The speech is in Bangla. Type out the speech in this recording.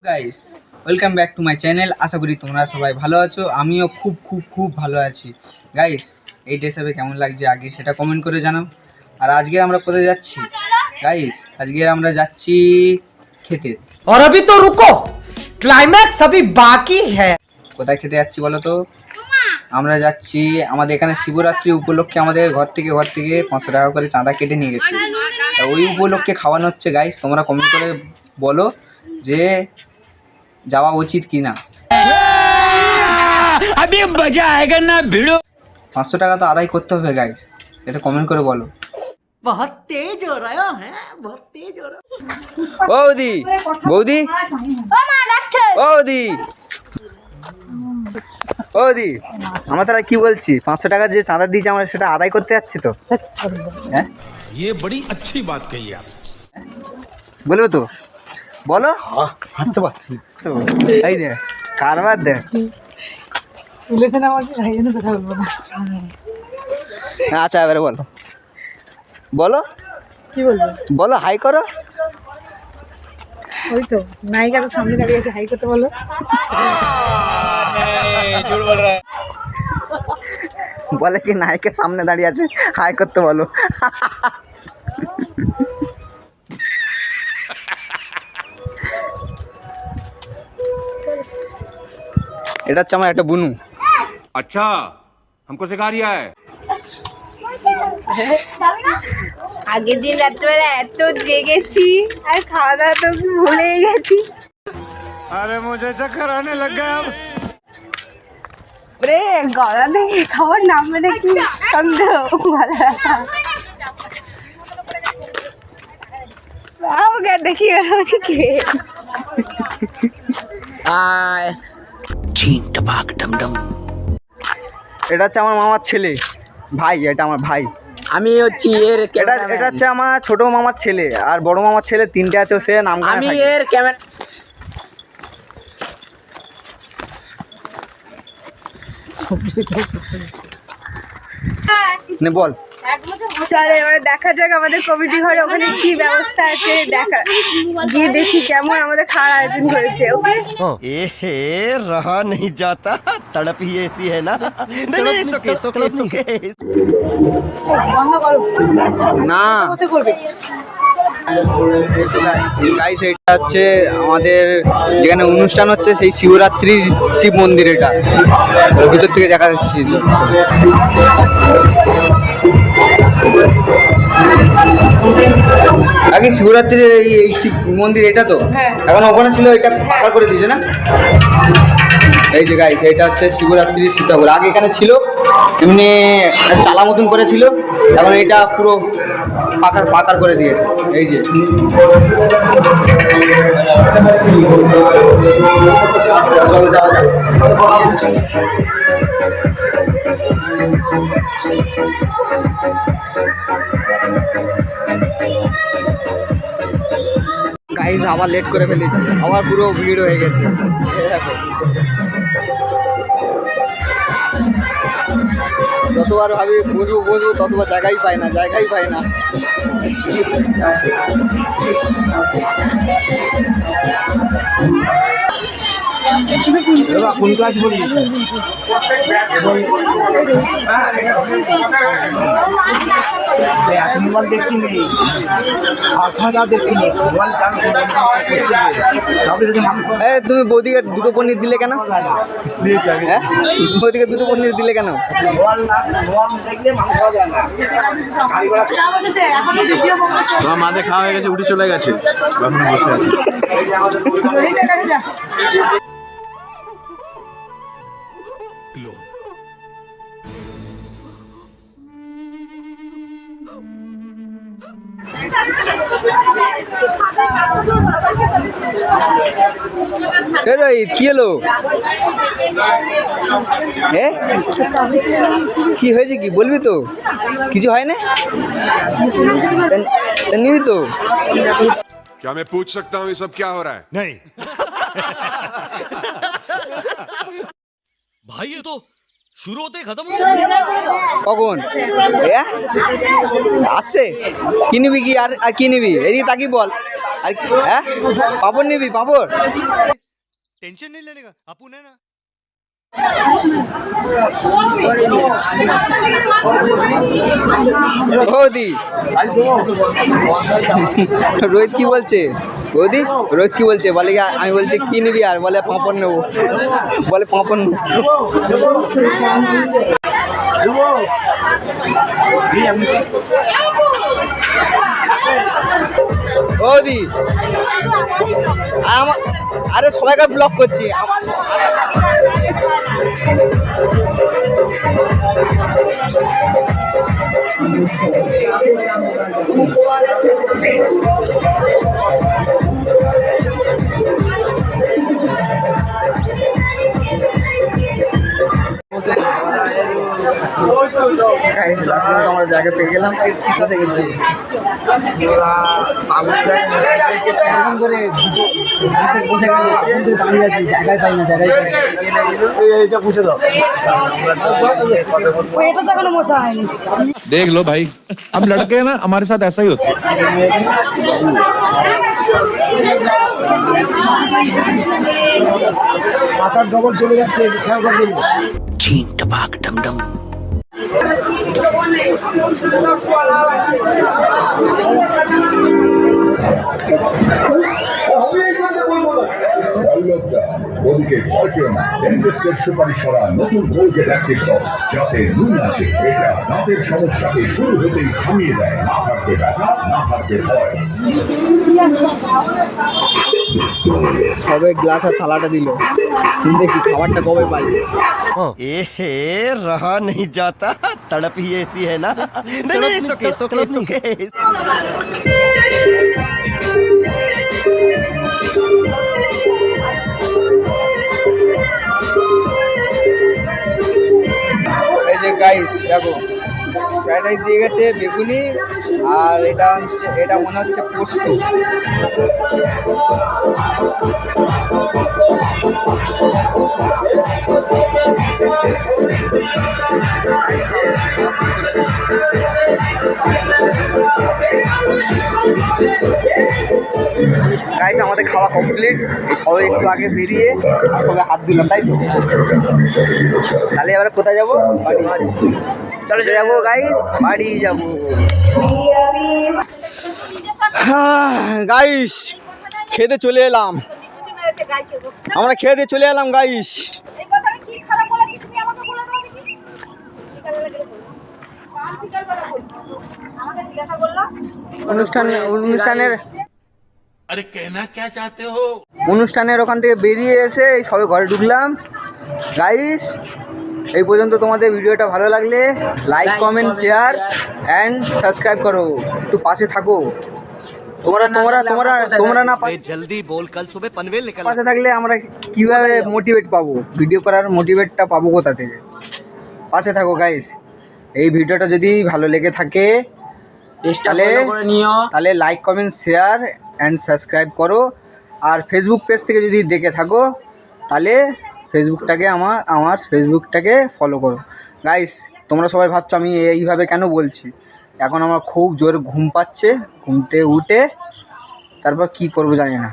Guys, welcome back to my channel. আশা করি তোমরা সবাই ভালো আছো। আমিও খুব খুব খুব ভালো আছি। গাইস, এই ড্রেস আপে কেমন লাগছে আগে সেটা কমেন্ট করে জানাও। আর আজকে আমরা কোথায় যাচ্ছি গাইস? আজকে আমরা যাচ্ছি খেতে। और अभी तो रुको, क्लाइमैक्स अभी बाकी है। কোথায় খেতে যাচ্ছি বলো তো? আমরা যাচ্ছি আমাদের এখানে শিবরাত্রি উপলক্ষে আমাদের ঘর থেকে 500 টাকা করে চাঁদা কেটে নিয়ে গেছে। তা ওই উপলক্ষে খাওয়ানো হচ্ছে গাইস। তোমরা কমেন্ট করে বলো যে যাওয়া উচিত কি না। अभी मजा आएगा ना भिड़ो। 500 টাকা তো আদায় করতে হবে গাইস, এটা কমেন্ট করে বলো। बहुत तेज हो रहा है, बहुत तेज हो रहा है। বৌদি বৌদি বৌদি বৌদি, আমরা তারা কি বলছি, 500 টাকা যে চাঁদা দিয়েছি আমরা সেটা আদায় করতে যাচ্ছি তো। হ্যাঁ, ये बड़ी अच्छी बात कही आप। বলবো তো, বলো। হাঁটতে পারছি তো, এই দে কারবার দে তুলেছেন আমাকে, ভাই জন্য কথা বলবো না। আচ্ছা এবারে বলো, বলো কি বলবো? বলো, হাই করো। ওই তো নায়িকা তো সামনে দাঁড়িয়ে আছে, হাই করতে বলো। বলে কি নায়কের সামনে দাঁড়িয়ে আছে, হাই করতে বলো। এটা হচ্ছে আমার একটা বুনু। अच्छा, हमको सिखा रिया है। আগের দিন রাত্রেবেলা এত জেগেছি আর খাওয়া দাওয়া তো ভুলেই গেছি। अरे मुझे चक्कर आने लग गया अब। রে গলা থেকে খাবার নামবে দেখি সন্দেহ গলা ব্যথা। আমাকে দেখি ওরকে এটা হচ্ছে আমার মামার ছেলে, ভাই। এটা আমার ভাই। আমি হচ্ছি এর এটা হচ্ছে আমার ছোট মামার ছেলে, আর বড় মামার ছেলে 3টে আছে, সে নাম আমি এর ক্যামেরা। নে বল। চলে এবার দেখা যাক আমাদের কমিটি ঘরে ওখানে কি ব্যবস্থা আছে, দেখা গিয়ে দেখি কেমন আমাদের খাওয়ার আয়োজন করেছে। ওকে ए रहा नहीं जाता, तड़प ही ऐसी है ना। नहीं नहीं, सुके सुके सुके। বন্ধ করো, না বসে করবে। গাইস, এটা হচ্ছে আমাদের যেখানে অনুষ্ঠান হচ্ছে সেই শিবরাত্রি শিব মন্দির। এটা ভিতর থেকে দেখা যাচ্ছে। আগে শিবরাত্রির এই শিব মন্দির এটা তো, এখন ওখানে ছিল, এটা ফাঁকা করে দিয়েছে না। এই যে গাইস, এটা হচ্ছে শিবরাত্রি শিব ঠাকুর। আগে এখানে ছিল এমনি চালা মতন করেছিল, এখন এটা পুরো পাকার করে দিয়েছে। এই যে চলো যাওয়া যাক। গাইস, আবার লেট করে ফেলেছি, আবার পুরো ভিড় হয়ে গেছে। দেখো, যতবার ভাবি বসবো ততবার জায়গাই পাই না। কোন ক্লাস বলি? তুমি বৌদিকে দুটো পনির দিলে কেন? হ্যাঁ, বৌদিকে দুটো পনির দিলে কেন? তোমার মাঝে খাওয়া হয়ে গেছে, উঠে চলে গেছে, এখন বসে আছে। কি হলো? কি হয়েছে, কি বলবি তো? কিছু হয় না, নিবি তো? क्या मैं पूछ सकता हूँ ये सब क्या हो रहा है? नहीं भाई, ये तो শুরু হতে খতম হয়ে কখন আসছে? কি নিবি, কি আর কি নিবি? এদিকে তাকি বল। আর কি হ্যাঁ পাপড় নিবি পাপড় टेंशन नहीं लेने का अपुन है ना বৌদি রোহিত কি বলছে বৌদি রোহিত কি বলছে বলে কি আমি বলছি কি নিবি আর বলে পাঁপড় নেবো বলে পাঁপড় নেবো বৌদি আমার আরে সবাইকে ব্লক করছি আমরা জায়গা পেয়ে গেলাম কিসে গেছি জায়গায় পাই না জায়গায় এইটা পুছে দাও এটা তো এখনো মোছা হয়নি। देख लो भाई अब लड़के हैं ना हमारे साथ ऐसा ही होता है মাথার ডবল চলে যাচ্ছে খেয়াল করে দিন ওদিকে ফরচুনা ডেন্টিস্টের সুপারিশ করা নতুন কোলগেট অ্যাক্টিভ সস যাতে নুন আছে এটা দাঁতের সমস্যাকে শুরু হতেই থামিয়ে দেয় না থাকবে ব্যথা না থাকবে ভয় সবে গ্লাস আর থালাটা দিল দেখি খাবারটা কবে পাই ए रहा नहीं जाता तड़प ही ऐसी है ना नहीं नहीं सुके सुके सुके এই যে গাইস দেখো ফ্রাইড রাইস দিয়ে গেছে বেগুনি আর এটা মনে হচ্ছে পোস্ত গাইস আমাদের খাওয়া কমপ্লিট সবাই একটু আগে বেরিয়ে সবাই হাত দিলাম তাই তো তাহলে এবার কোথায় যাবো বাড়ি চলে যাবো গাইস বাড়ি যাবো গাইস খেতে চলে এলাম আমরা খেতে চলে এলাম গাইস অনুষ্ঠানের ওখান থেকে বেরিয়ে এসে এই সবে ঘরে ঢুকলাম গাইস এই পর্যন্ত তোমাদের ভিডিওটা ভালো লাগলে like comment share and subscribe করো একটু পাশে থাকো তোমরা না जल्दी बोल कल सुबह पनवेल निकल পাশে থাকলে আমরা কিভাবে মোটিভেট পাবো ভিডিও করার মোটিভেটটা পাবো কোথা থেকে পাশে থাকো গাইস এই ভিডিওটা যদি ভালো লেগে থাকে তাহলে like comment share and subscribe করো আর ফেসবুক পেজ থেকে যদি দেখে থাকো তাহলে ফেসবুকটাকে আমার ফেসবুকটাকে ফলো করো গাইস তোমরা সবাই ভাবছো আমি এইভাবে কেন বলছি এখন আমার খুব জোরে ঘুম পাচ্ছে ঘুমতে উঠে তারপর কি করবো জানি না